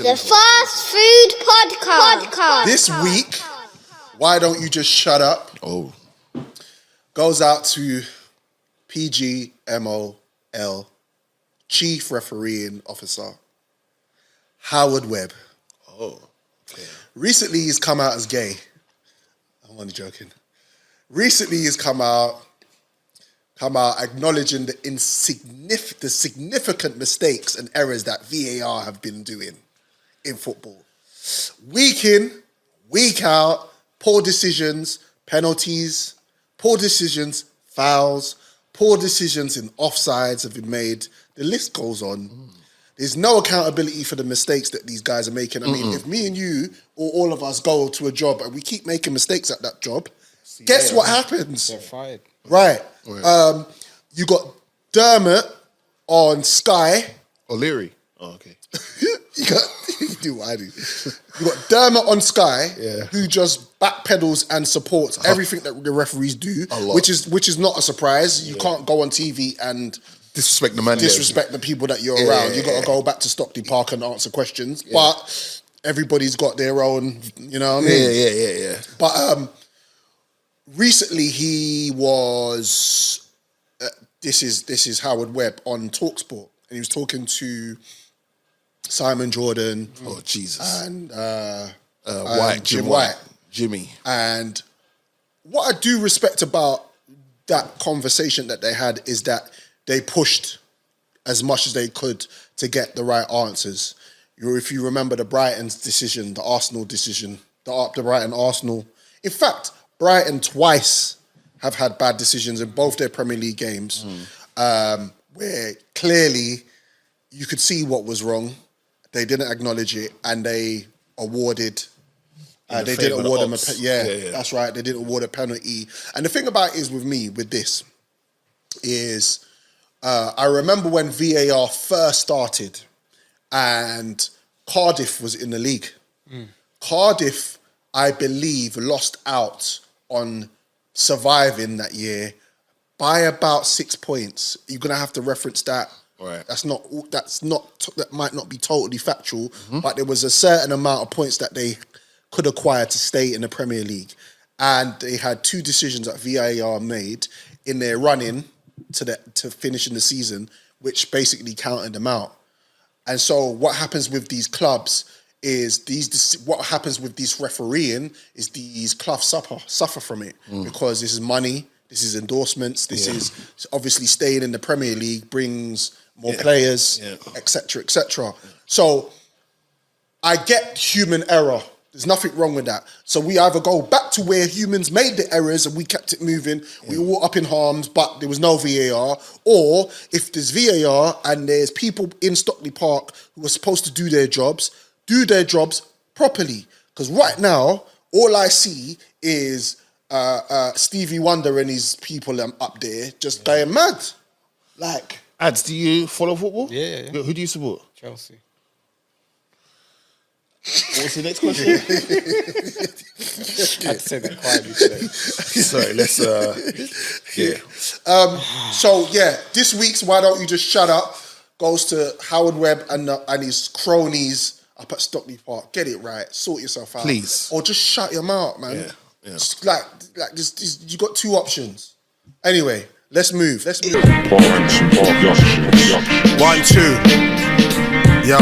The Fast Food Podcast. This week, Why Don't You Just Shut Up? Oh. Goes out to PGMOL, Chief Refereeing Officer, Howard Webb. Oh. Okay. Recently, he's come out as gay. I'm only joking. Recently, he's come out acknowledging the significant mistakes and errors that VAR have been doing in football. Week in, week out, poor decisions, penalties, poor decisions, fouls, poor decisions in offsides have been made. The list goes on. There's no accountability for the mistakes that these guys are making. I mean, if me and you or all of us go to a job and we keep making mistakes at that job, guess what happens? They're fired. Right. You got Dermot on Sky. O'Leary. Oh, okay. you do what I do. You got Dermot on Sky, who just backpedals and supports everything that the referees do, which is not a surprise. You can't go on TV and disrespect the man. Disrespect the people that you're around. You got to go back to Stockley Park and answer questions. Yeah. But everybody's got their own, you know what I mean? Yeah. But recently he was. This is Howard Webb on TalkSport, and he was talking to Simon Jordan. Oh Jesus! And Jim White. Jimmy. And what I do respect about that conversation that they had is that they pushed as much as they could to get the right answers. If you remember the Brighton's decision, the Arsenal decision, the Brighton Arsenal. In fact, Brighton twice have had bad decisions in both their Premier League games, where clearly you could see what was wrong. They didn't acknowledge it, and they awarded. They didn't award them a that's right. They didn't award a penalty. And the thing about it is with this is, I remember when VAR first started, and Cardiff was in the league. Cardiff, I believe, lost out on surviving that year by about 6 points. You're gonna have to reference that. Right. That might not be totally factual, but there was a certain amount of points that they could acquire to stay in the Premier League, and they had two decisions that VAR made in their running to finishing the season, which basically counted them out. And so, what happens with these clubs is what happens with this refereeing is these clubs suffer from it because this is money, this is endorsements, this is obviously staying in the Premier League brings more players, etc., etc. So I get human error. There's nothing wrong with that. So we either go back to where humans made the errors and we kept it moving, we were up in harms, but there was no VAR, or if there's VAR and there's people in Stockley Park who are supposed to do their jobs properly. Because right now, all I see is Stevie Wonder and his people up there just going mad. Like, Ads, do you follow football? Yeah. Who do you support? Chelsea. What's the next question? I had to say that quietly today. Sorry, let's So this week's Why Don't You Just Shut Up goes to Howard Webb and his cronies up at Stockley Park. Get it right. Sort yourself out. Please. Or just shut your mouth, man. Yeah. Just like you got two options. Anyway, let's move. 1, 2. Yo.